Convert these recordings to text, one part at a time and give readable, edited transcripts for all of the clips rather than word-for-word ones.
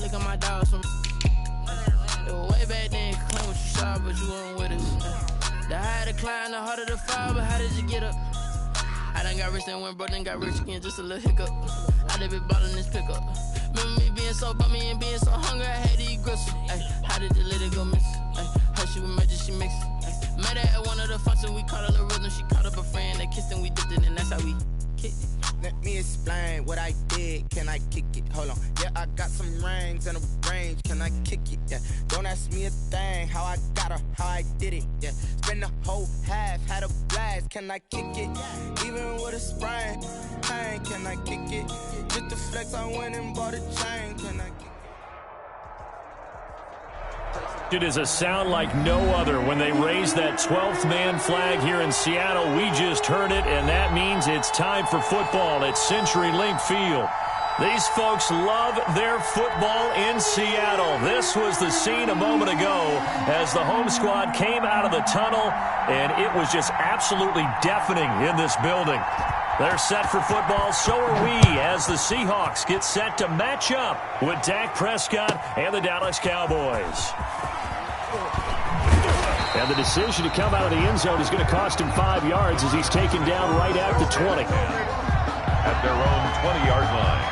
look at my dogs from. It was way back then, claim what you saw, but you weren't with us. The higher the climb, the harder the fall, but how did you get up? I done got rich and went broke, then got rich again, just a little hiccup. I done been ballin' this pickup. Remember me being so bummy and being so hungry, I had to eat gristle. Ay, how did the lady go miss? Ay, how she was magic, she mixed. Met her at one of the functions, we caught her the rhythm. She caught up a friend, they kissed and we dipped it, and that's how we kicked it. Let me explain what I did. Can I kick it? Hold on. Yeah, I got some rings and a range. Can I kick it? Yeah. Don't ask me a thing. How I got her, how I did it. Yeah. Spend the whole half, had a blast. Can I kick it? Even with a sprain. Pain, can I kick it? Just the flex, I went and bought a chain. Can I kick it? It is a sound like no other when they raise that 12th man flag here in Seattle. We just heard it, and that means it's time for football at CenturyLink Field. These folks love their football in Seattle. This was the scene a moment ago as the home squad came out of the tunnel, and it was just absolutely deafening in this building. They're set for football, so are we, as the Seahawks get set to match up with Dak Prescott and the Dallas Cowboys. And the decision to come out of the end zone is going to cost him 5 yards as he's taken down right at the 20. At their own 20-yard line.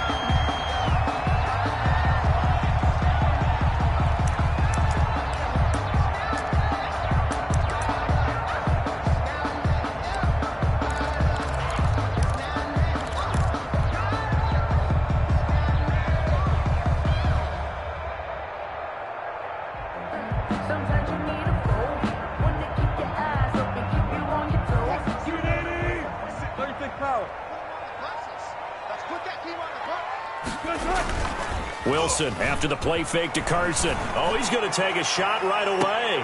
Wilson after the play fake to Carson. Oh, he's going to take a shot right away.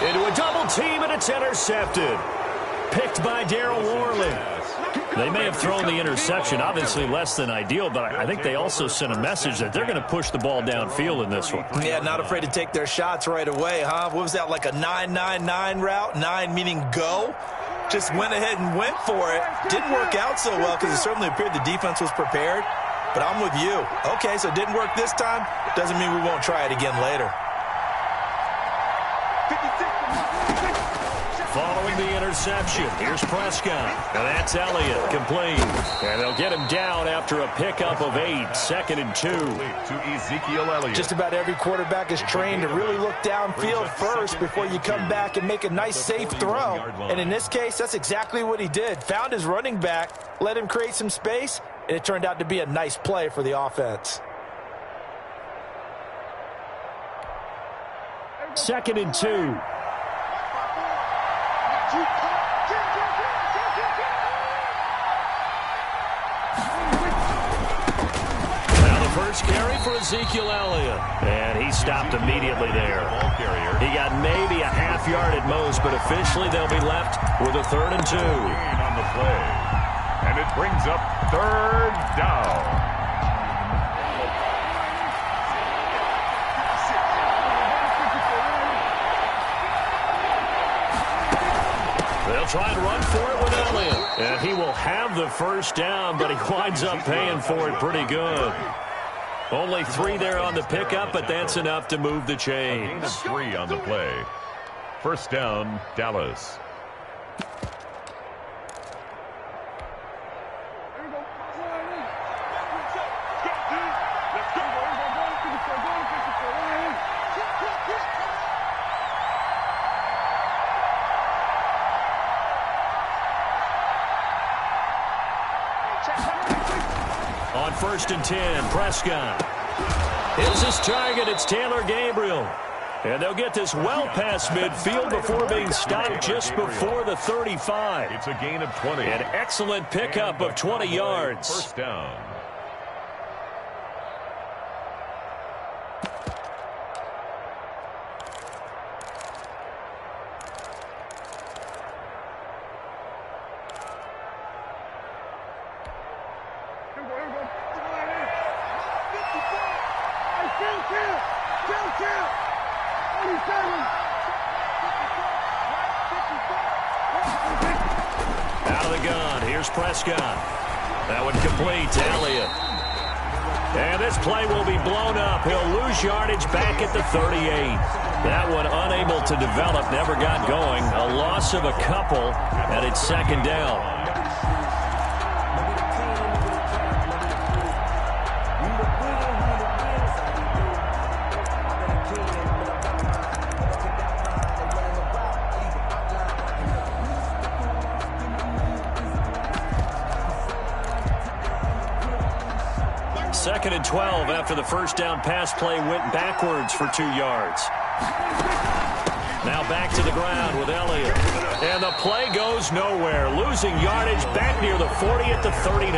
Into a double team, and it's intercepted. Picked by Darryl Worley. They may have thrown the interception, obviously less than ideal, but I think they also sent a message that they're going to push the ball downfield in this one. Yeah, not afraid to take their shots right away, huh? What was that, like a 9-9-9 route? 9 meaning go? Just went ahead and went for it. Didn't work out so well because it certainly appeared the defense was prepared. But I'm with you. Okay, so it didn't work this time. Doesn't mean we won't try it again later. Following the interception, here's Prescott. And that's Elliott, complete. And they'll get him down after a pickup of 8, 2nd and 2. To Ezekiel Elliott. Just about every quarterback is trained to really look downfield first before you come back and make a nice, safe throw. And in this case, that's exactly what he did. Found his running back, let him create some space, and it turned out to be a nice play for the offense. 2nd and 2. First carry for Ezekiel Elliott. And he stopped immediately there. He got maybe a half yard at most, but officially they'll be left with a 3rd and 2. On the play. And it brings up 3rd down. They'll try and run for it with Elliott. And he will have the first down, but he winds up paying for it pretty good. Only 3 there on the pickup, but that's enough to move the chains. 3 on the play. First down, Dallas. On 1st and 10, Prescott. Here's his target. It's Taylor Gabriel. And they'll get this well past midfield before being stopped just before the 35. It's a gain of 20. An excellent pickup of 20 yards. First down. Out of the gun, here's Prescott. That one complete to Elliott. And this play will be blown up. up. He'll lose yardage back at the 38. That one unable to develop, never got going. A loss of a couple, and it's second down. Second and 12 after the first down pass play went backwards for 2 yards. Now back to the ground with Elliott. And the play goes nowhere. Losing yardage back near the 40 at the 39.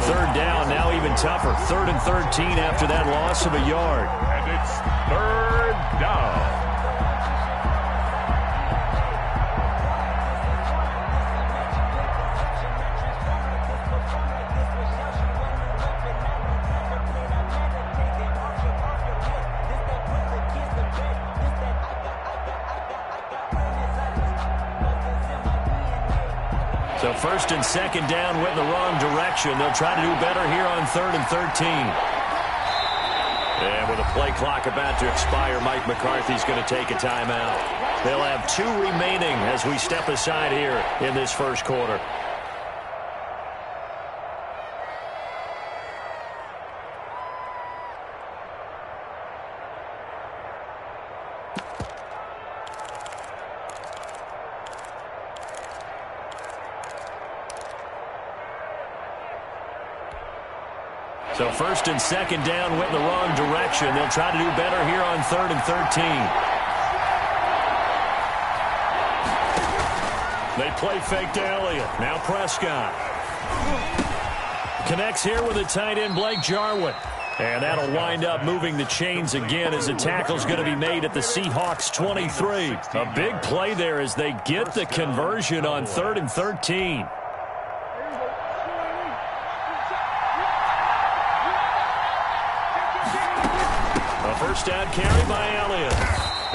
Third down, now even tougher. 3rd and 13 after that loss of a yard. And it's 3rd down. So first and second down went in the wrong direction. They'll try to do better here on 3rd and 13. And with a play clock about to expire, Mike McCarthy's going to take a timeout. They'll have 2 remaining as we step aside here in this first quarter. So first and second down went in the wrong direction. They'll try to do better here on 3rd and 13. They play fake to Elliott. Now Prescott. Connects here with a tight end, Blake Jarwin. And that'll wind up moving the chains again as the tackle's going to be made at the Seahawks 23. A big play there as they get the conversion on 3rd and 13. First down carry by Elliott.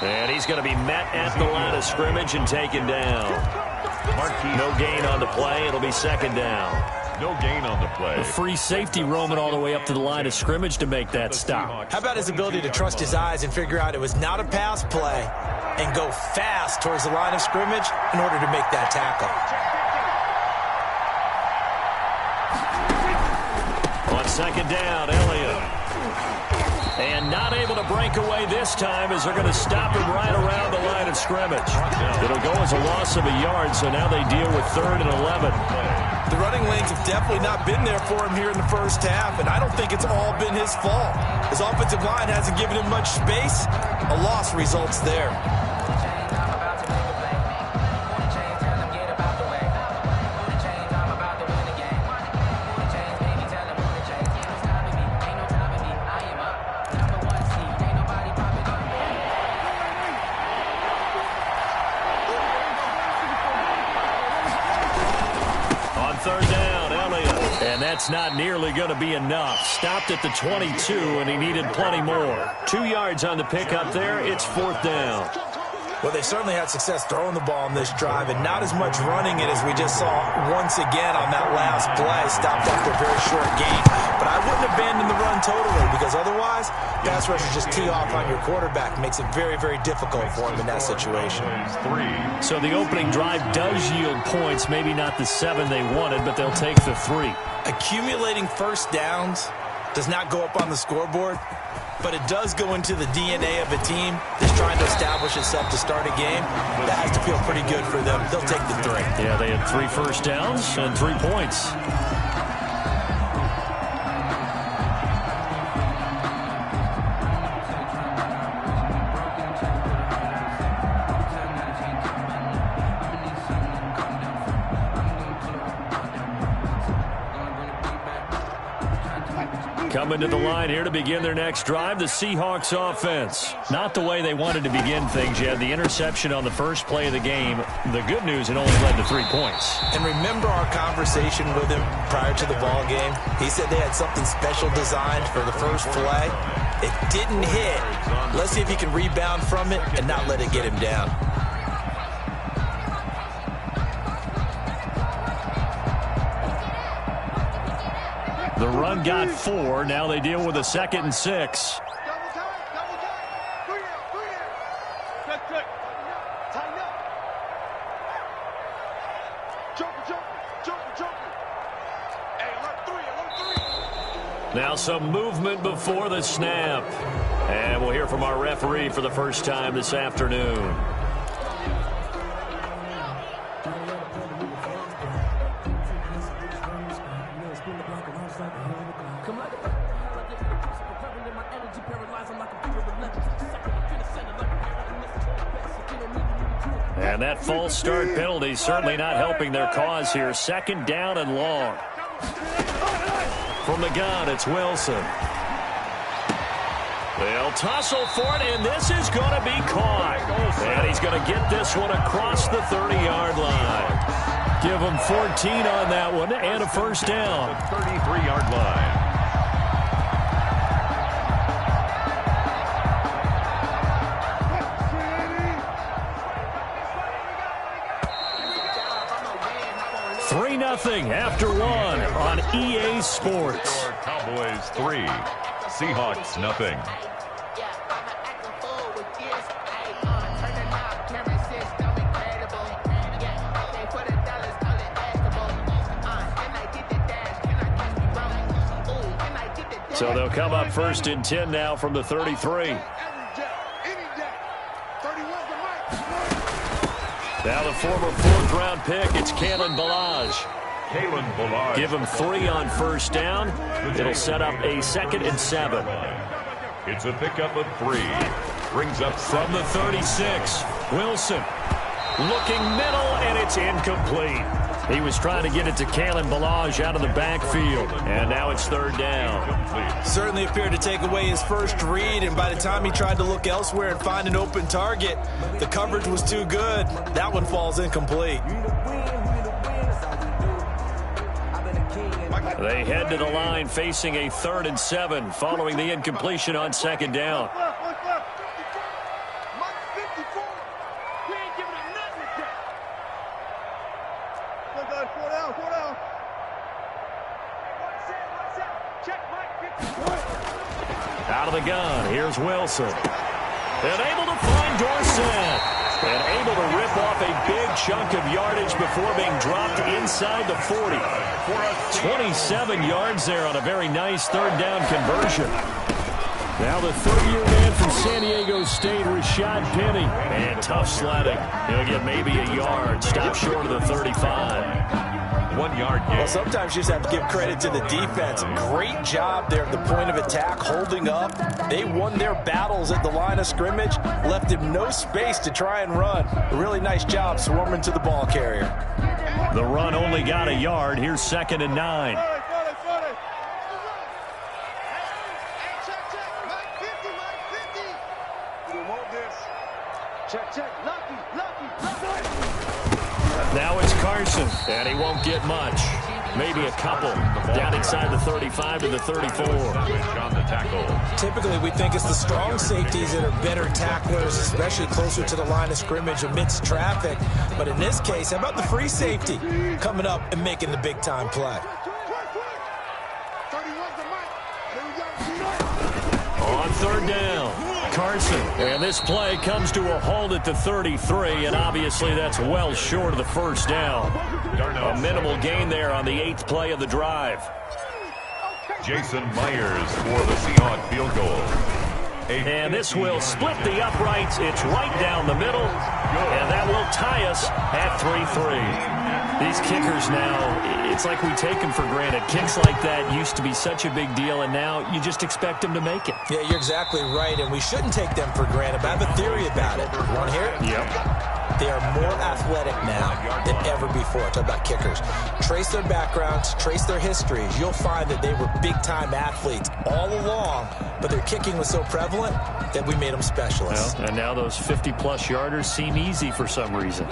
And he's going to be met at the line of scrimmage and taken down. No gain on the play. It'll be second down. No gain on the play. A free safety roaming all the way up to the line of scrimmage to make that stop. How about his ability to trust his eyes and figure out it was not a pass play and go fast towards the line of scrimmage in order to make that tackle. On second down, Elliott. And not able to break away this time as they're going to stop him right around the line of scrimmage. It'll go as a loss of a yard, so now they deal with 3rd and 11. The running lanes have definitely not been there for him here in the first half, and I don't think it's all been his fault. His offensive line hasn't given him much space. A loss results there. That's not nearly going to be enough. Stopped at the 22, and he needed plenty more. 2 yards on the pickup there. It's 4th down. Well, they certainly had success throwing the ball on this drive, and not as much running it as we just saw once again on that last play. Stopped after a very short gain. But I wouldn't abandon the run totally, because otherwise, pass rushers just tee off on your quarterback. Makes it very, very difficult for him in that situation. So the opening drive does yield points. Maybe not the 7 they wanted, but they'll take the 3. Accumulating first downs does not go up on the scoreboard, but it does go into the DNA of a team that's trying to establish itself to start a game. That has to feel pretty good for them. They'll take the 3. Yeah, they had 3 first downs and 3 points. Coming to the line here to begin their next drive, the Seahawks offense. Not the way they wanted to begin things yet. The interception on the first play of the game. The good news, it only led to 3 points. And remember our conversation with him prior to the ball game? He said they had something special designed for the first play. It didn't hit. Let's see if he can rebound from it and not let it get him down. The run got 4. Now they deal with a 2nd and 6. Now some movement before the snap. And we'll hear from our referee for the first time this afternoon. And that false start penalty certainly not helping their cause here. 2nd down and long. From the gun, it's Wilson. They'll tussle for it, and this is going to be caught. And he's going to get this one across the 30-yard line. Give him 14 on that one and a first down. 33-yard line. Nothing after 1 on EA Sports. Cowboys 3, Seahawks nothing. So they'll come up 1st and 10 now from the 33. Now the former 4th-round pick, it's Kalen Ballage. Give him 3 on first down. It'll set up a 2nd and 7. It's a pickup of 3. Brings up from the 36. Wilson looking middle, and it's incomplete. He was trying to get it to Kalen Ballage out of the backfield, and now it's 3rd down. Certainly appeared to take away his first read, and by the time he tried to look elsewhere and find an open target, the coverage was too good. That one falls incomplete. They head to the line facing a 3rd and 7 following the incompletion on 2nd down. Out of the gun, here's Wilson. And able to find Dorsett. And able to rip off a big chunk of yardage before being dropped inside the 40. 27 yards there on a very nice 3rd down conversion. Now the 30-year man from San Diego State, Rashad Penny. And tough sledding. He'll get maybe a yard. Stop short of the 35. 1 yard gain. Well, sometimes you just have to give credit to the defense. Great job there at the point of attack, holding up. They won their battles at the line of scrimmage, left him no space to try and run. A really nice job swarming to the ball carrier. The run only got a yard. Here's 2nd and 9. Now it's Carson, and he won't get much. Maybe a couple. Down inside the 35 to the 34. On the tackle. Typically, we think it's the strong safeties that are better tacklers, especially closer to the line of scrimmage amidst traffic. But in this case, how about the free safety coming up and making the big-time play? On 3rd down. Carson, and this play comes to a halt at the 33, and obviously that's well short of the first down. A minimal gain there on the 8th play of the drive. Jason Myers for the Seahawks field goal. And this will split the uprights. It's right down the middle, and that will tie us at 3-3. These kickers now, it's like we take them for granted. Kicks like that used to be such a big deal, and now you just expect them to make it. Yeah, you're exactly right, and we shouldn't take them for granted, but I have a theory about it. You want to hear it? Yep. They are more athletic now than ever before. Talk about kickers. Trace their backgrounds, trace their histories. You'll find that they were big-time athletes all along, but their kicking was so prevalent that we made them specialists. Well, and now those 50-plus yarders seem easy for some reason.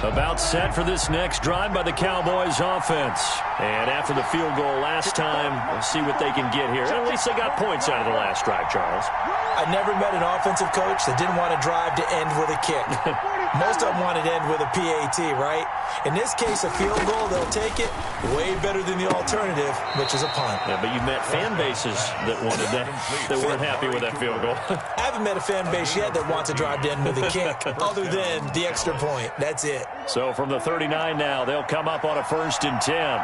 About set for this next drive by the Cowboys offense. And after the field goal last time, we'll see what they can get here. At least they got points out of the last drive, Charles. I never met an offensive coach that didn't want to drive to end with a kick. Most of them want it end with a PAT, right? In this case, a field goal, they'll take it way better than the alternative, which is a punt. Yeah, but you've met fan bases that wanted that weren't happy with that field goal. I haven't met a fan base yet that wants to drive to end with a kick, other than the extra point. That's it. So from the 39 now, they'll come up on a 1st and 10.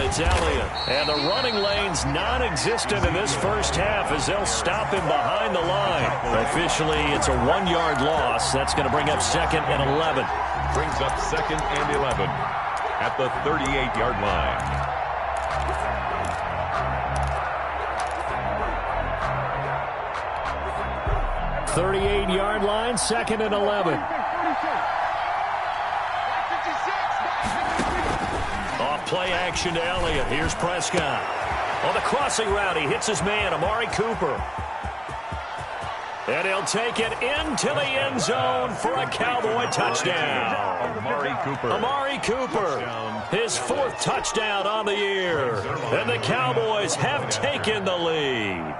It's Elliott. And the running lane's non-existent in this first half as they'll stop him behind the line. Officially, it's a 1-yard loss. That's going to bring up 2nd and 11. Brings up 2nd and 11 at the 38-yard line. .38-yard line, 2nd and 11. Play action to Elliott. Here's Prescott. On the crossing route, he hits his man, Amari Cooper. And he'll take it into the end zone for a Cowboy touchdown. Amari Cooper, his 4th touchdown on the year. And the Cowboys have taken the lead.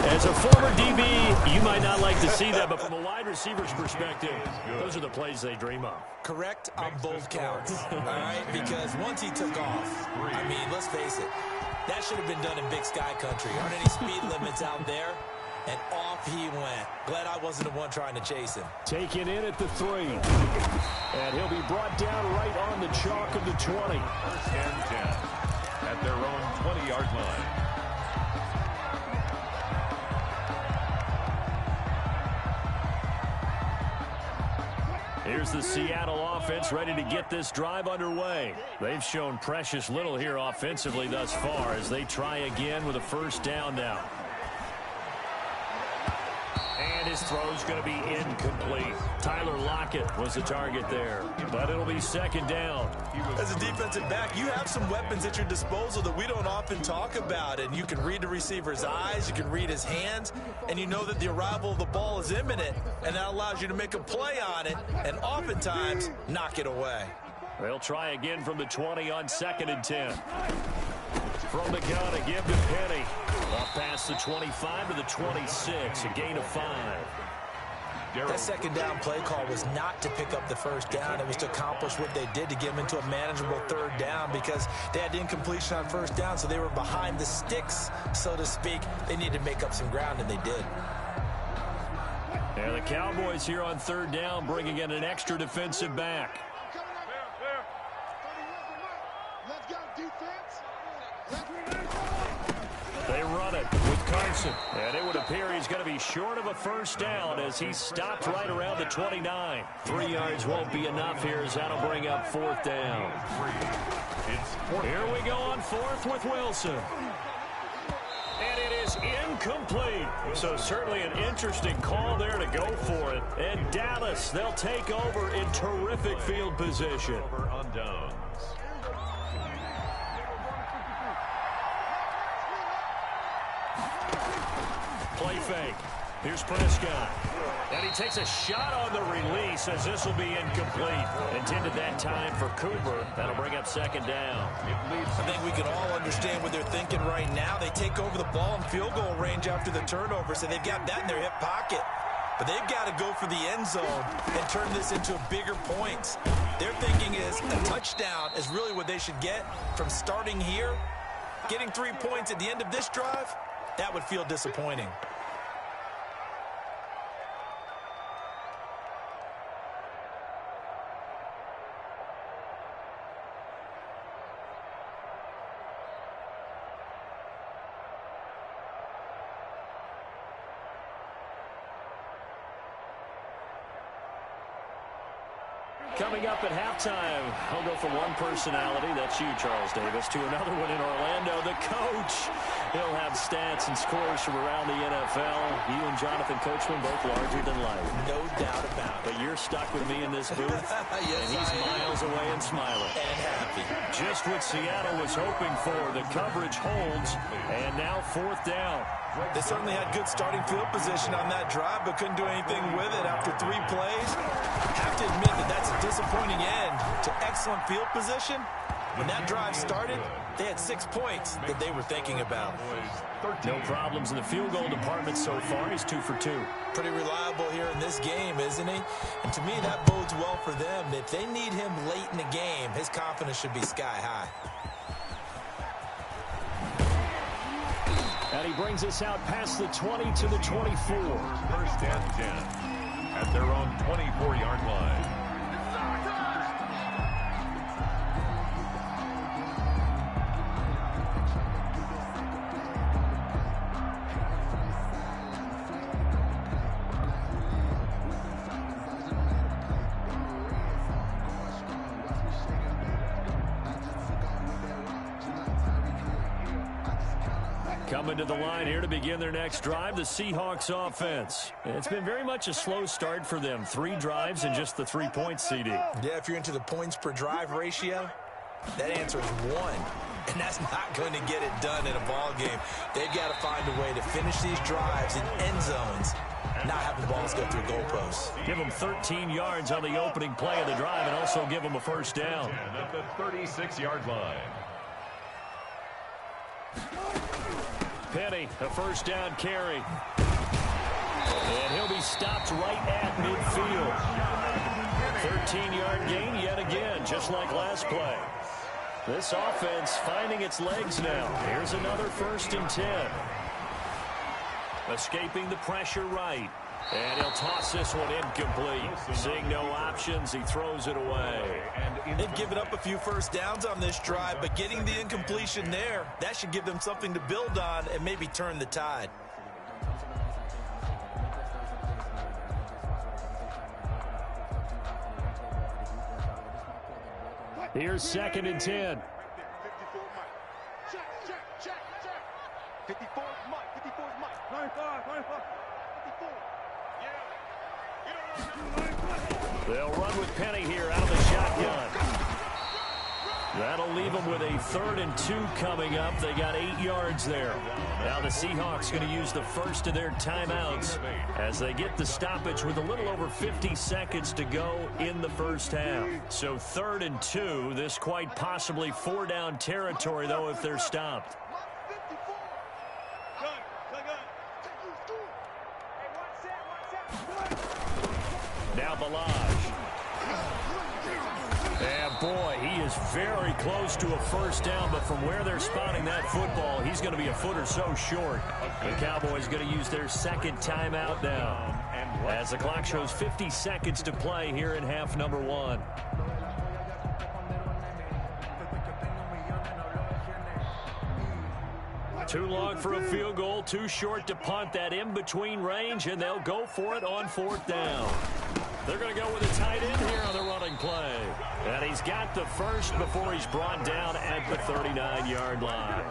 As a former DB, you might not like to see that, but from a wide receiver's perspective, those are the plays they dream of. Correct on both counts, all right? Because once he took off, I mean, let's face it, that should have been done in Big Sky Country. Aren't any speed limits out there? And off he went. Glad I wasn't the one trying to chase him. Taken in at the 3. And he'll be brought down right on the chalk of the 20. 1st and 10 at their own 20-yard line. Here's the Seattle offense ready to get this drive underway. They've shown precious little here offensively thus far as they try again with a 1st down now. And his throw's going to be incomplete. Tyler Lockett was the target there, but it'll be 2nd down. As a defensive back, you have some weapons at your disposal that we don't often talk about, and you can read the receiver's eyes, you can read his hands, and you know that the arrival of the ball is imminent, and that allows you to make a play on it, and oftentimes knock it away. They'll try again from the 20 on 2nd and 10. From the gun, a give to Penny. Up past the 25 to the 26, a gain of 5. That 2nd down play call was not to pick up the 1st down. It was to accomplish what they did to get them into a manageable 3rd down because they had incompletion on 1st down, so they were behind the sticks, so to speak. They needed to make up some ground, and they did. And the Cowboys here on 3rd down bringing in an extra defensive back. They run it with Carson. And it would appear he's going to be short of a 1st down as he stopped right around the 29. 3 yards won't be enough here as that'll bring up 4th down. Here we go on 4th with Wilson. And it is incomplete. So certainly an interesting call there to go for it. And Dallas, they'll take over in terrific field position. On downs. Play fake. Here's Prescott. And he takes a shot on the release as this will be incomplete. Intended that time for Cooper. That'll bring up 2nd down. I think we can all understand what they're thinking right now. They take over the ball in field goal range after the turnover, so they've got that in their hip pocket. But they've got to go for the end zone and turn this into bigger points. Their thinking is a touchdown is really what they should get from starting here. Getting 3 points at the end of this drive, that would feel disappointing. Coming up at halftime, I'll go from one personality, that's you, Charles Davis, to another one in Orlando, the coach. He'll have stats and scores from around the NFL. You and Jonathan Coachman both larger than life. No doubt about it. But you're stuck with me in this booth, Yes, and he's miles away and smiling. And happy. Just what Seattle was hoping for. The coverage holds, and now 4th down. They certainly had good starting field position on that drive, but couldn't do anything with it after 3 plays. Have to admit that that's a disappointing end to excellent field position. When that drive started, they had 6 points that they were thinking about. No problems in the field goal department so far. He's 2 for 2. Pretty reliable here in this game, isn't he? And to me, that bodes well for them. If they need him late in the game, his confidence should be sky high. And he brings us out past the 20 to the 24. First and 10 at their own 24-yard line. Coming to the line here to begin their next drive, the Seahawks offense. It's been very much a slow start for them. 3 drives and just the 3 points, CD. Yeah, if you're into the points per drive ratio, that answer is 1. And that's not going to get it done in a ball game. They've got to find a way to finish these drives in end zones, not have the balls go through goalposts. Give them 13 yards on the opening play of the drive and also give them a first down. At the 36-yard line. Penny, a first down carry. And he'll be stopped right at midfield. 13-yard gain yet again, just like last play. This offense finding its legs now. Here's another 1st and 10. Escaping the pressure right. And he'll toss this one incomplete. Seeing no options, he throws it away. They've given up a few first downs on this drive, but getting the incompletion there, that should give them something to build on and maybe turn the tide. Here's 2nd and 10. 54 is Mike. 54 is Mike. 95, 94. 54. They'll run with Penny here out of the shotgun. That'll leave them with a 3rd and 2 coming up. They got 8 yards there. Now the Seahawks going to use the first of their timeouts as they get the stoppage with a little over 50 seconds to go in the first half. So 3rd and 2, this quite possibly 4-down territory, though, if they're stopped. Now Balaj. And boy, he is very close to a first down, but from where they're spotting that football, he's going to be a foot or so short. The Cowboys going to use their 2nd timeout now, as the clock shows 50 seconds to play here in half number 1. Too long for a field goal, too short to punt. That in-between range, and they'll go for it on 4th down. They're going to go with a tight end here on the running play. And he's got the first before he's brought down at the 39-yard line.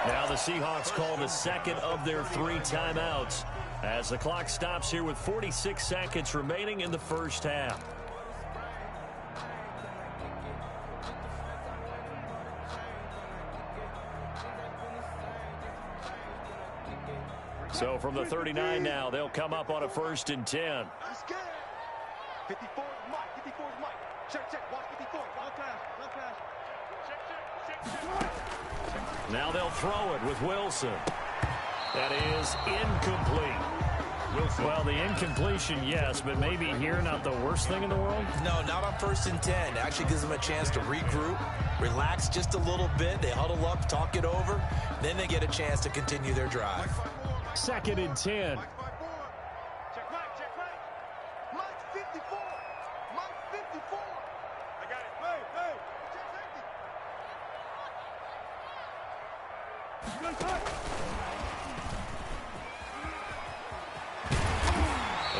Now the Seahawks call the 2nd of their 3 timeouts as the clock stops here with 46 seconds remaining in the first half. So from the 39 now, they'll come up on a 1st and 10. 54 is Mike. 54 is Mike. Check, check. Watch 54. One class. Check, check. Now they'll throw it with Wilson. That is incomplete. Wilson. Well, the incompletion, yes, but maybe here not the worst thing in the world? No, not on 1st and 10. It actually gives them a chance to regroup, relax just a little bit. They huddle up, talk it over. Then they get a chance to continue their drive. 2nd and 10. Check right, check right. Mike's 54. Mike's 54. I got it. Hey, hey. Check safety.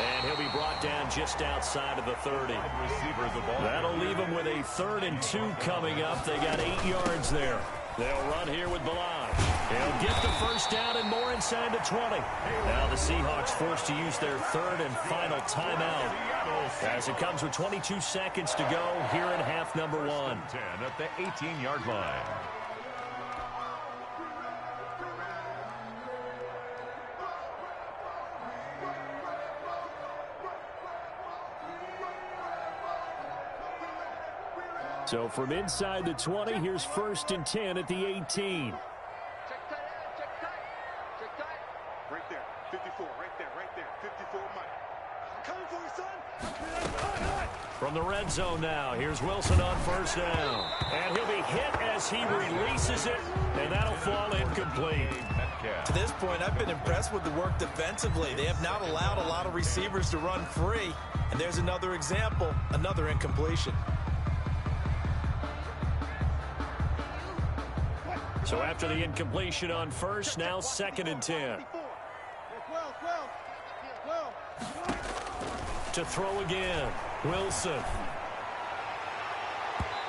And he'll be brought down just outside of the 30. That'll leave them with a 3rd and 2 coming up. They got 8 yards there. They'll run here with Balaj. He'll get the first down and more inside the 20. Now the Seahawks forced to use their 3rd and final timeout as it comes with 22 seconds to go here in half number 1. 10 at the 18-yard line. So from inside the 20, here's 1st and 10 at the 18. Check tight, check tight, check tight. Right there, 54, right there, 54, Mike. I'm coming for you, son. From the red zone now, here's Wilson on 1st down. And he'll be hit as he releases it, and that'll fall incomplete. To this point, I've been impressed with the work defensively. They have not allowed a lot of receivers to run free. And there's another example, another incompletion. So after the incompletion on 1st, now 2nd and 10. To throw again, Wilson.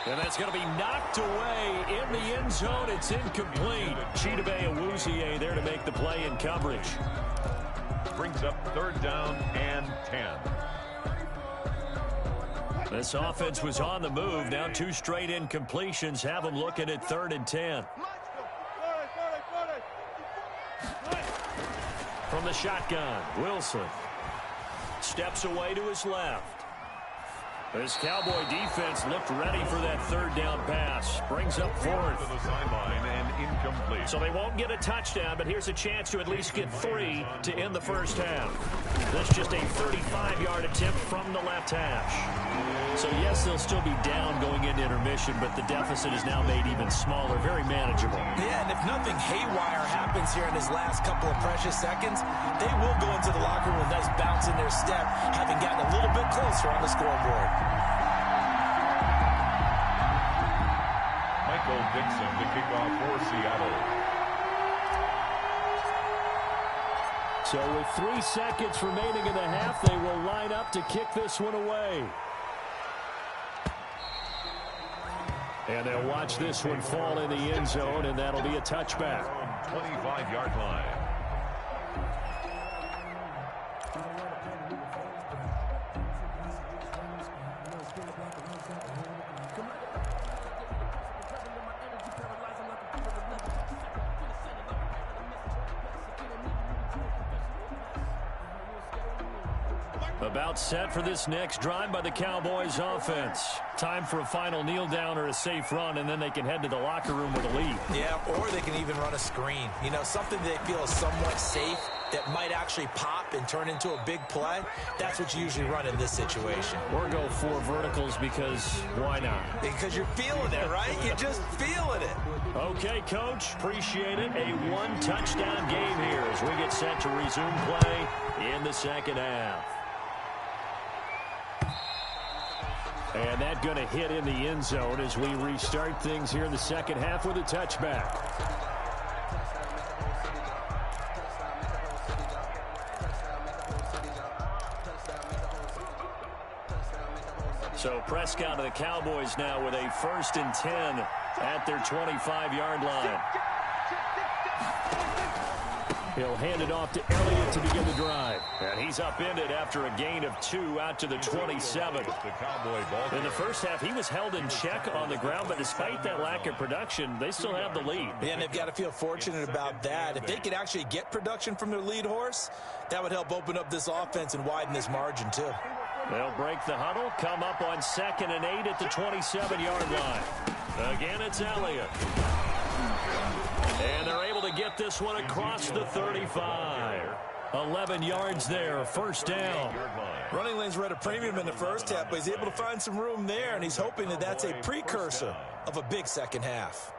And that's going to be knocked away in the end zone. It's incomplete. Chidobe Awuzie there to make the play in coverage. Brings up 3rd down and 10. This offense was on the move. Now 2 straight incompletions have them looking at 3rd and 10. From the shotgun, Wilson steps away to his left. This Cowboy defense looked ready for that 3rd down pass. Brings up 4th. To the sideline and incomplete. So they won't get a touchdown, but here's a chance to at least get 3 to end the 1st half. That's just a 35-yard attempt from the left hash. So, yes, they'll still be down going into intermission, but the deficit is now made even smaller, very manageable. Yeah, and if nothing haywire happens here in his last couple of precious seconds, they will go into the locker room with a nice bounce in their step, having gotten a little bit closer on the scoreboard. Michael Dixon to kick off for Seattle. So with 3 seconds remaining in the half, they will line up to kick this one away. And they'll watch this one fall in the end zone, and that'll be a touchback. 25-yard line. About set for this next drive by the Cowboys offense. Time for a final kneel down or a safe run, and then they can head to the locker room with a lead. Yeah, or they can even run a screen. You know, something they feel is somewhat safe that might actually pop and turn into a big play. That's what you usually run in this situation. Or go 4 verticals because why not? Because you're feeling it, right? You're just feeling it. Okay, Coach. Appreciate it. A 1-touchdown game here as we get set to resume play in the 2nd half. And that going to hit in the end zone as we restart things here in the 2nd half with a touchback. So Prescott of the Cowboys now with a 1st and 10 at their 25-yard line. He'll hand it off to Elliott to begin the drive. And he's upended after a gain of 2 out to the 27. In the first half, he was held in check on the ground, but despite that lack of production, they still have the lead. Yeah, and they've got to feel fortunate about that. If they could actually get production from their lead horse, that would help open up this offense and widen this margin, too. They'll break the huddle, come up on 2nd and 8 at the 27-yard line. Again, it's Elliott. And they're able to get this one across the 35. 11 yards there, 1st down. Running lanes were at a premium in the first half, but he's able to find some room there, and he's hoping that that's a precursor of a big 2nd half.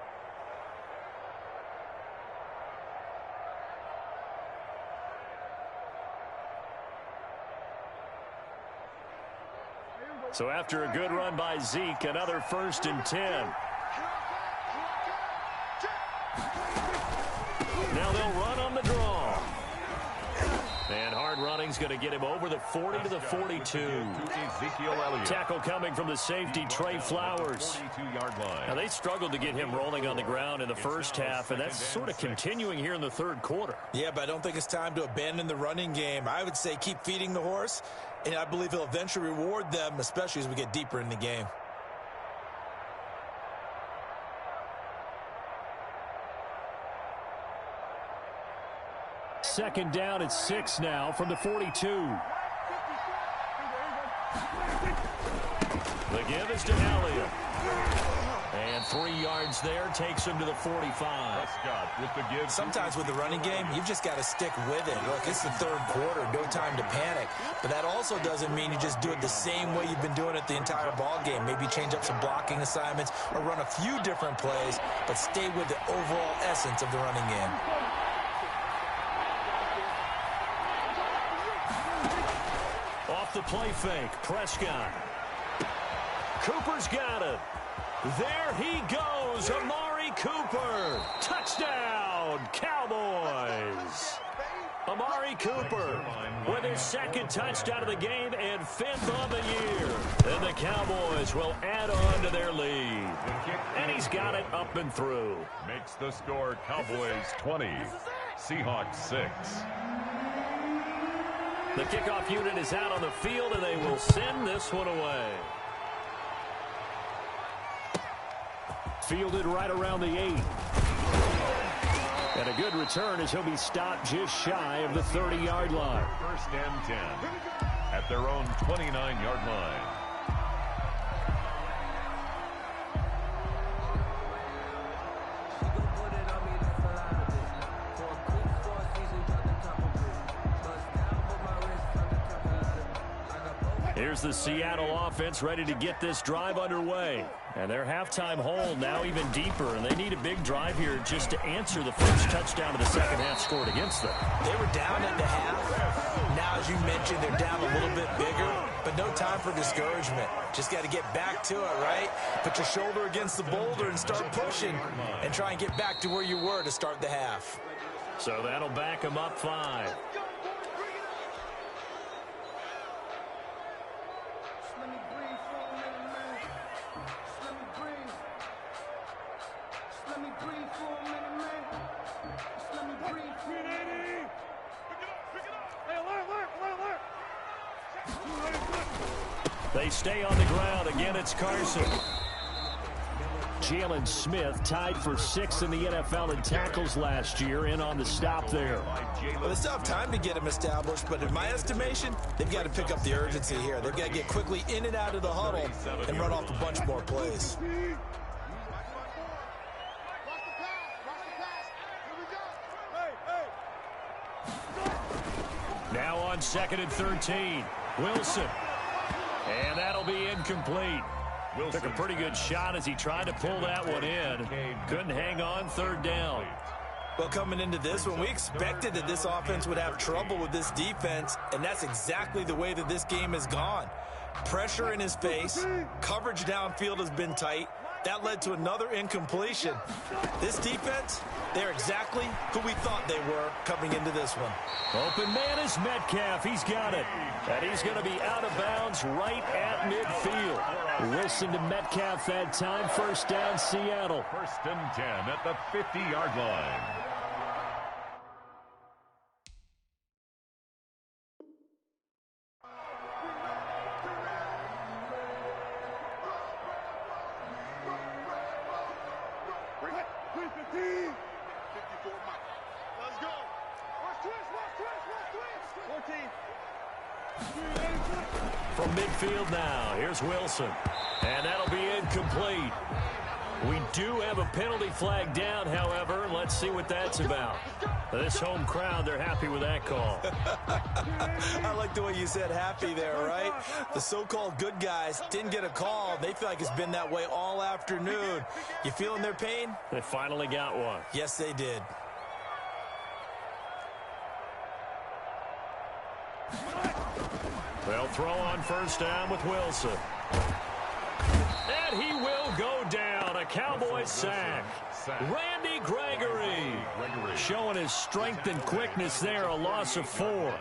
So after a good run by Zeke, another 1st and 10. Now they'll run on the draw. And hard running's going to get him over the 40 to the 42. Tackle coming from the safety, Trey Flowers. Now they struggled to get him rolling on the ground in the first half, and that's sort of continuing here in the 3rd quarter. Yeah, but I don't think it's time to abandon the running game. I would say keep feeding the horse, and I believe he'll eventually reward them, especially as we get deeper in the game. Second down at 6 now from the 42. The give is to Elliott. And 3 yards there takes him to the 45. Sometimes with the running game, you've just got to stick with it. Look, it's the third quarter, no time to panic. But that also doesn't mean you just do it the same way you've been doing it the entire ball game. Maybe change up some blocking assignments or run a few different plays, but stay with the overall essence of the running game. Off the play fake, Prescott. Cooper's got it. There he goes, Amari Cooper. Touchdown, Cowboys. Amari Cooper with his second touchdown of the game and 5th on the year. And the Cowboys will add on to their lead. And he's got it up and through. Makes the score Cowboys 20, Seahawks 6. The kickoff unit is out on the field, and they will send this one away. Fielded right around the 8. And a good return as he'll be stopped just shy of the 30-yard line. 1st and 10 at their own 29-yard line. Here's the Seattle offense ready to get this drive underway. And their halftime hole now even deeper, and they need a big drive here just to answer the first touchdown of the second half scored against them. They were down at the half. Now, as you mentioned, they're down a little bit bigger, but no time for discouragement. Just got to get back to it, right? Put your shoulder against the boulder and start pushing and try and get back to where you were to start the half. So that'll back them up 5. They stay on the ground. Again, it's Carson. Jalen Smith tied for 6th in the NFL in tackles last year, in on the stop there. Well, they still have time to get him established, but in my estimation, they've got to pick up the urgency here. They've got to get quickly in and out of the huddle and run off a bunch more plays. Now on 2nd and 13, Wilson. And that'll be incomplete. Took a pretty good shot as he tried to pull that one in. Couldn't hang on 3rd down. Well, coming into this one, we expected that this offense would have trouble with this defense, and that's exactly the way that this game has gone. Pressure in his face. Coverage downfield has been tight. That led to another incompletion. This defense, they're exactly who we thought they were coming into this one. Open man is Metcalf. He's got it. And he's going to be out of bounds right at midfield. Listen to Metcalf that time. 1st down, Seattle. 1st and 10 at the 50-yard line. From midfield now, here's Wilson. And that'll be incomplete. We do have a penalty flag down, however. Let's see what that's about. This home crowd, they're happy with that call. I like the way you said happy there, right? The so-called good guys didn't get a call. They feel like it's been that way all afternoon. You feeling their pain? They finally got one. Yes, they did. They'll throw on 1st down with Wilson. And he will go down. A Cowboys sack. Randy Gregory showing his strength and quickness there. A loss of 4.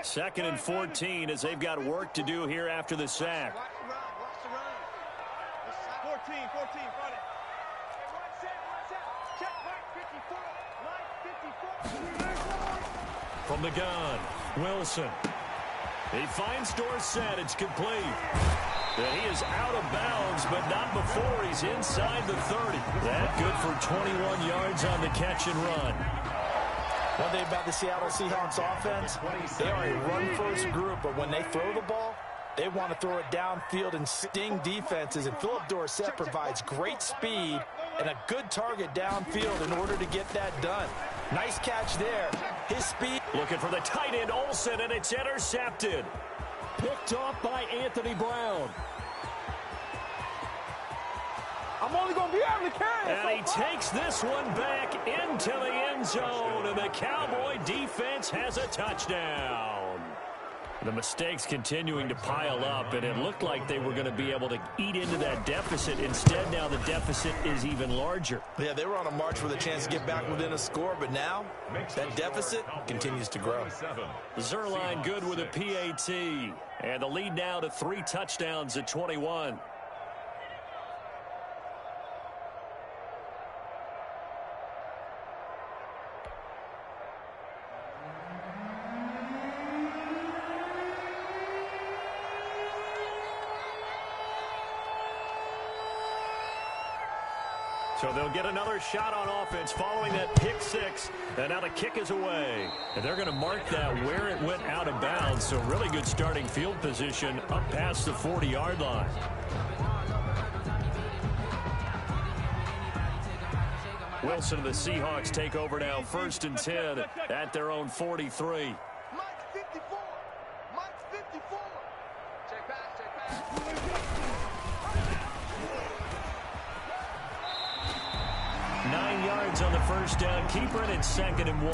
Second and 14 as they've got work to do here after the sack. 14, front it. From the gun, Wilson. He finds Dorsett. It's complete. And he is out of bounds, but not before he's inside the 30. That good for 21 yards on the catch and run. One thing about the Seattle Seahawks offense, they are a run-first group, but when they throw the ball, they want to throw it downfield and sting defenses, and Philip Dorsett provides great speed and a good target downfield in order to get that done. Nice catch there. His speed. Looking for the tight end, Olsen, and it's intercepted. Picked off by Anthony Brown. I'm only going to be able to carry it. And he takes this one back into the end zone, and the Cowboy defense has a touchdown. The mistakes continuing to pile up, and it looked like they were going to be able to eat into that deficit. Instead, now the deficit is even larger. Yeah, they were on a march for the chance to get back within a score, but now that deficit continues to grow. Zerline good with a PAT, and the lead now to 3 touchdowns at 21. So they'll get another shot on offense following that pick 6. And now the kick is away. And they're going to mark that where it went out of bounds. So really good starting field position up past the 40-yard line. Wilson and the Seahawks take over now, 1st and 10 at their own 43. Mike 54. Mike 54. Check back. 9 yards on the first down. Keeper it, it's 2nd and 1.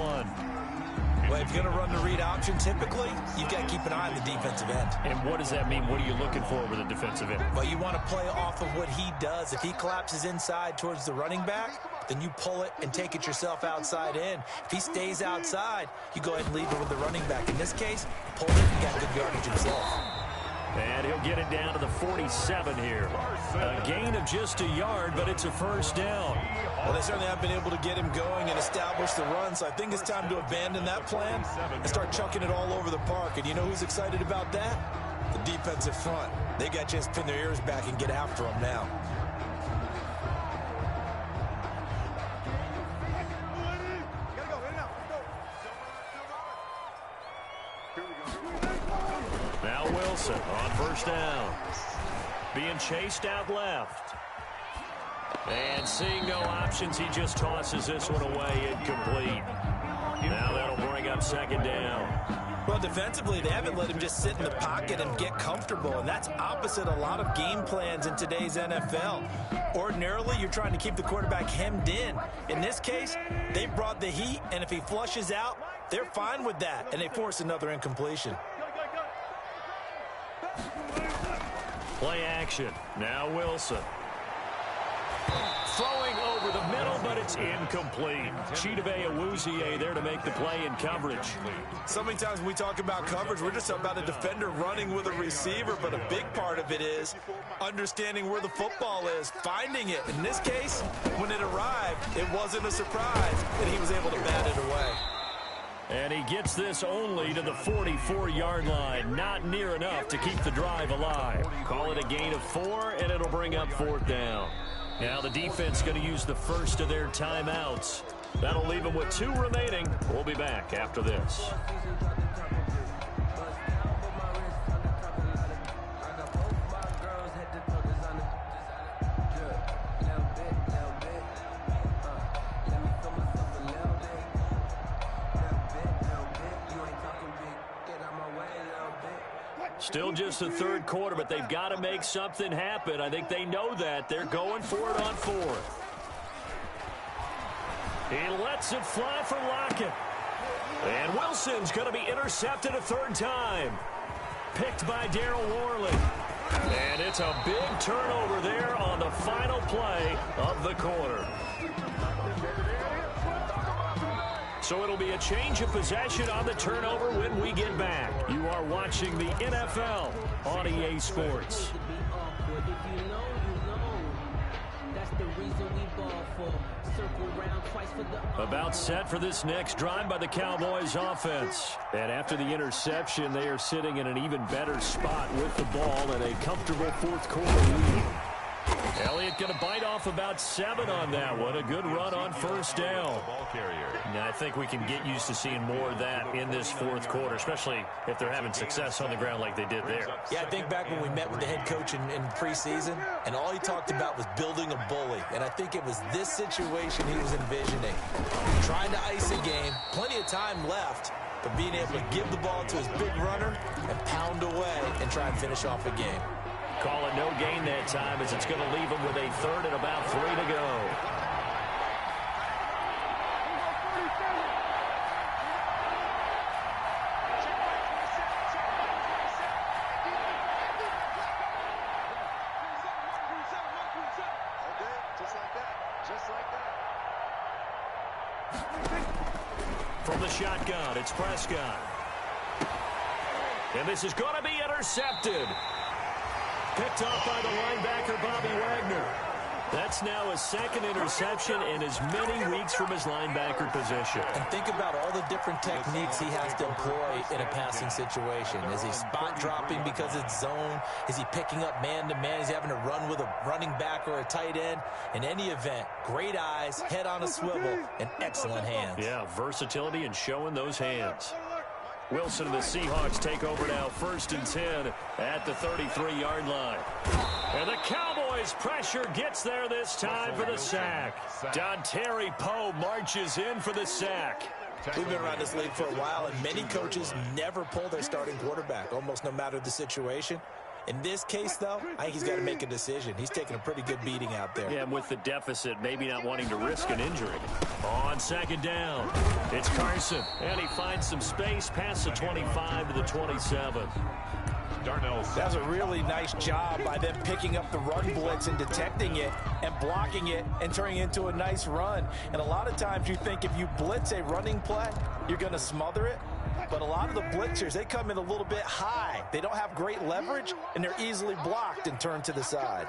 Well, if you're going to run the read option, typically, you've got to keep an eye on the defensive end. And what does that mean? What are you looking for with the defensive end? Well, you want to play off of what he does. If he collapses inside towards the running back, then you pull it and take it yourself outside in. If he stays outside, you go ahead and leave it with the running back. In this case, pull it and got good yardage himself. And he'll get it down to the 47 here. A gain of just a yard, but it's a first down. Well, they certainly have been able to get him going and establish the run, so I think it's time to abandon that plan and start chucking it all over the park. And you know who's excited about that? The defensive front. They got a chance to pin their ears back and get after him now. Now Wilson on first down. Being chased out left. And seeing no options, he just tosses this one away incomplete. Now that'll bring up 2nd down. Well, defensively, they haven't let him just sit in the pocket and get comfortable, and that's opposite a lot of game plans in today's NFL. Ordinarily, you're trying to keep the quarterback hemmed in. In this case, they brought the heat, and if he flushes out, they're fine with that, and they force another incompletion. Play action. Now Wilson. Throwing over the middle, but it's incomplete. Chidobe Awuzie there to make the play in coverage. So many times when we talk about coverage, we're just about a defender running with a receiver, but a big part of it is understanding where the football is, finding it. In this case, when it arrived, it wasn't a surprise, and he was able to bat it away. And he gets this only to the 44-yard line. Not near enough to keep the drive alive. Call it a gain of 4, and it'll bring up 4th down. Now the defense going to use the first of their timeouts. That'll leave them with 2 remaining. We'll be back after this. Still just the 3rd quarter, but they've got to make something happen. I think they know that. They're going for it on 4th. He lets it fly for Lockett. And Wilson's going to be intercepted a 3rd time. Picked by Darryl Worley. And it's a big turnover there on the final play of the quarter. So it'll be a change of possession on the turnover when we get back. You are watching the NFL on EA Sports. That's the reason we ball for. About set for this next drive by the Cowboys offense. And after the interception, they are sitting in an even better spot with the ball and a comfortable fourth quarter lead. Elliott going to bite off about 7 on that one. A good run on first down. Now, I think we can get used to seeing more of that in this fourth quarter, especially if they're having success on the ground like they did there. Yeah, I think back when we met with the head coach in preseason, and all he talked about was building a bully. And I think it was this situation he was envisioning. Trying to ice a game, plenty of time left, but being able to give the ball to his big runner and pound away and try and finish off a game. Call it no gain that time as it's going to leave them with a third and about 3 to go. From the shotgun, it's Prescott. And this is going to be intercepted. Picked off by the linebacker, Bobby Wagner. That's now his second interception in as many weeks from his linebacker position. And think about all the different techniques he has to employ in a passing situation. Is he spot dropping because it's zone? Is he picking up man-to-man? Is he having to run with a running back or a tight end? In any event, great eyes, head on a swivel, and excellent hands. Yeah, versatility and showing those hands. Wilson and the Seahawks take over now, 1st and 10 at the 33-yard line. And the Cowboys pressure gets there this time for the sack. Dontari Poe marches in for the sack. We've been around this league for a while, and many coaches never pull their starting quarterback, almost no matter the situation. In this case, though, I think he's got to make a decision. He's taking a pretty good beating out there. Yeah, and with the deficit, maybe not wanting to risk an injury. On 2nd down, it's Carson, and he finds some space past the 25 to the 27. That's a really nice job by them picking up the run blitz and detecting it and blocking it and turning it into a nice run. And a lot of times you think if you blitz a running play, you're going to smother it. But a lot of the blitzers, they come in a little bit high. They don't have great leverage, and they're easily blocked and turned to the side.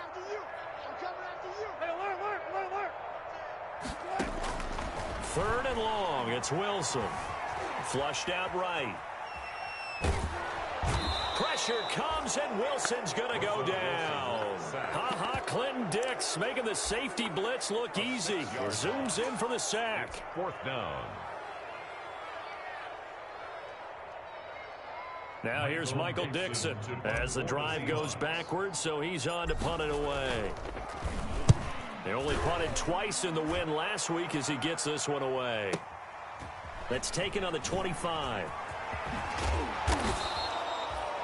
3rd and long, it's Wilson. Flushed out right. Pressure comes, and Wilson's going to go down. Clinton Dix making the safety blitz look easy. Zooms in for the sack. 4th down. Now here's Michael Dixon as the drive goes backwards, so he's on to punt it away. They only punted twice in the win last week as he gets this one away. That's taken on the 25.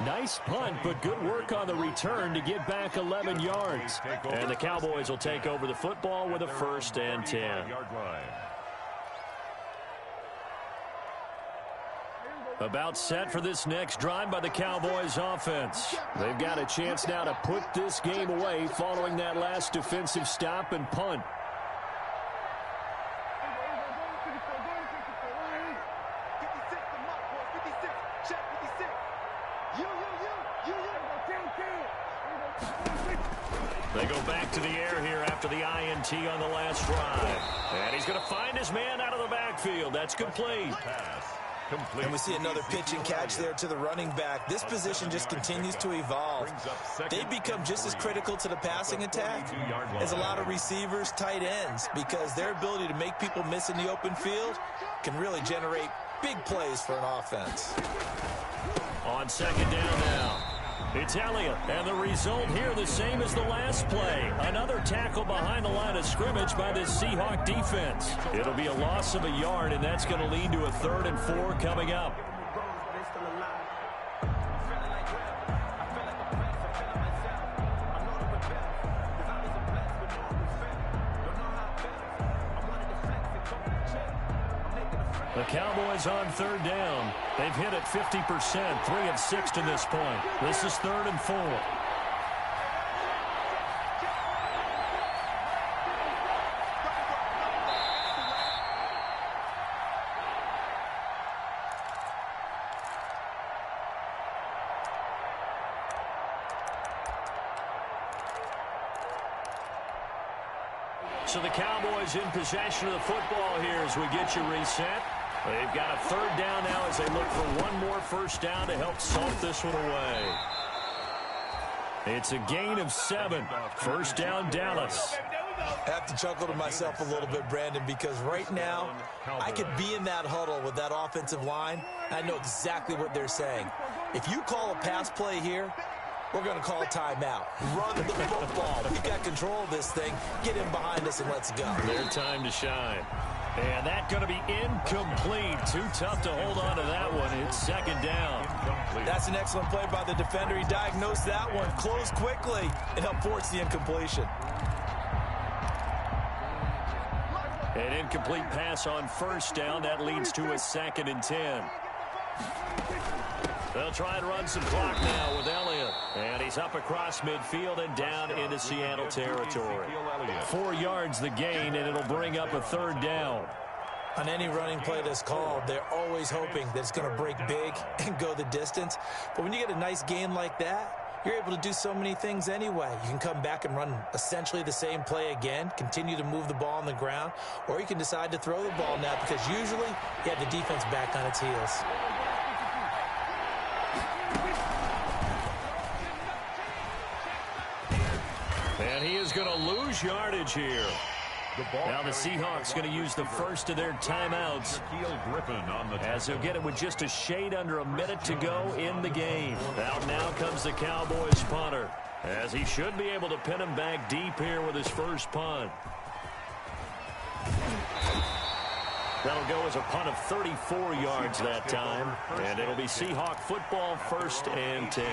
Nice punt, but good work on the return to get back 11 yards. And the Cowboys will take over the football with a 1st and 10. About set for this next drive by the Cowboys offense. They've got a chance now to put this game away following that last defensive stop and punt. They go back to the air here after the INT on the last drive. And he's going to find his man out of the backfield. That's complete. And we see another pitch and catch there to the running back. This position just continues to evolve. They become just as critical to the passing attack as a lot of receivers, tight ends, because their ability to make people miss in the open field can really generate big plays for an offense. On 2nd down now, it's Elliott, and the result here the same as the last play. Another tackle behind the line of scrimmage by this Seahawk defense. It'll be a loss of a yard, and that's going to lead to a 3rd and 4 coming up. The Cowboys on 3rd down. They've hit it 50%, 3 of 6 to this point. This is 3rd and 4. So the Cowboys in possession of the football here as we get you reset. They've got a third down now as they look for one more first down to help salt this one away. It's a gain of 7. First down, Dallas. I have to chuckle to myself a little bit, Brandon, because right now I could be in that huddle with that offensive line. I know exactly what they're saying. If you call a pass play here, we're going to call a timeout. Run the football. We got control of this thing. Get in behind us and let's go. Their time to shine. And that's going to be incomplete. Too tough to hold on to that one. It's second down. That's an excellent play by the defender. He diagnosed that one, closed quickly, and helped force the incompletion. An incomplete pass on first down. That leads to a 2nd and 10. They'll try and run some clock now with Elliott. And he's up across midfield and down into Seattle territory. 4 yards the gain, and it'll bring up a third down. On any running play that's called, they're always hoping that it's going to break big and go the distance. But when you get a nice gain like that, you're able to do so many things anyway. You can come back and run essentially the same play again, continue to move the ball on the ground, or you can decide to throw the ball now because usually you have the defense back on its heels. And he is going to lose yardage here. Now the Seahawks going to use the first of their timeouts as they'll get it with just a shade under a minute to go in the game. Now comes the Cowboys punter as he should be able to pin him back deep here with his first punt. That'll go as a punt of 34 yards that time, and it'll be Seahawk football, 1st and 10.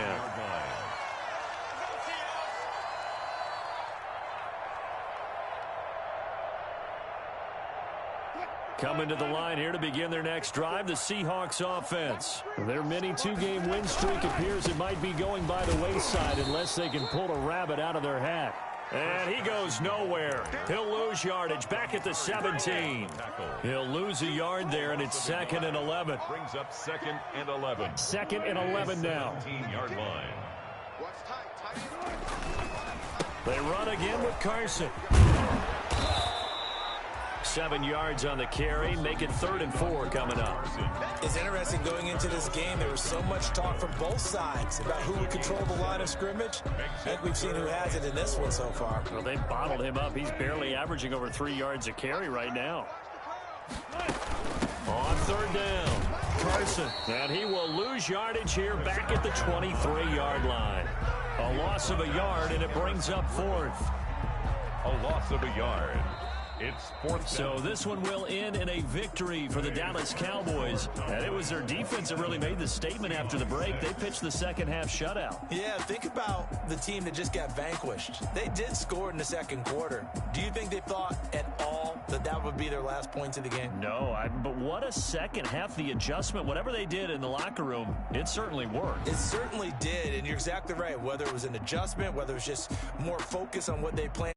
Coming to the line here to begin their next drive, the Seahawks offense. Their mini 2-game win streak appears it might be going by the wayside unless they can pull a rabbit out of their hat. And he goes nowhere. He'll lose yardage back at the 17. He'll lose a yard there, and it's 2nd and 11. Brings up 2nd and 11. 2nd and 11 now. 17-yard line. They run again with Carson. 7 yards on the carry. Make it 3rd and 4 coming up. It's interesting going into this game. There was so much talk from both sides about who would control the line of scrimmage. I think we've seen who has it in this one so far. Well, they've bottled him up. He's barely averaging over 3 yards a carry right now. On 3rd down, Carson. And he will lose yardage here back at the 23-yard line. A loss of a yard, and it brings up 4th. A loss of a yard. It's 4th. So this one will end in a victory for the Dallas Cowboys. And it was their defense that really made the statement after the break. They pitched the second-half shutout. Yeah, think about the team that just got vanquished. They did score in the second quarter. Do you think they thought at all that that would be their last points of the game? No, but what a second half. The adjustment, whatever they did in the locker room, it certainly worked. It certainly did, and you're exactly right. Whether it was an adjustment, whether it was just more focus on what they planned.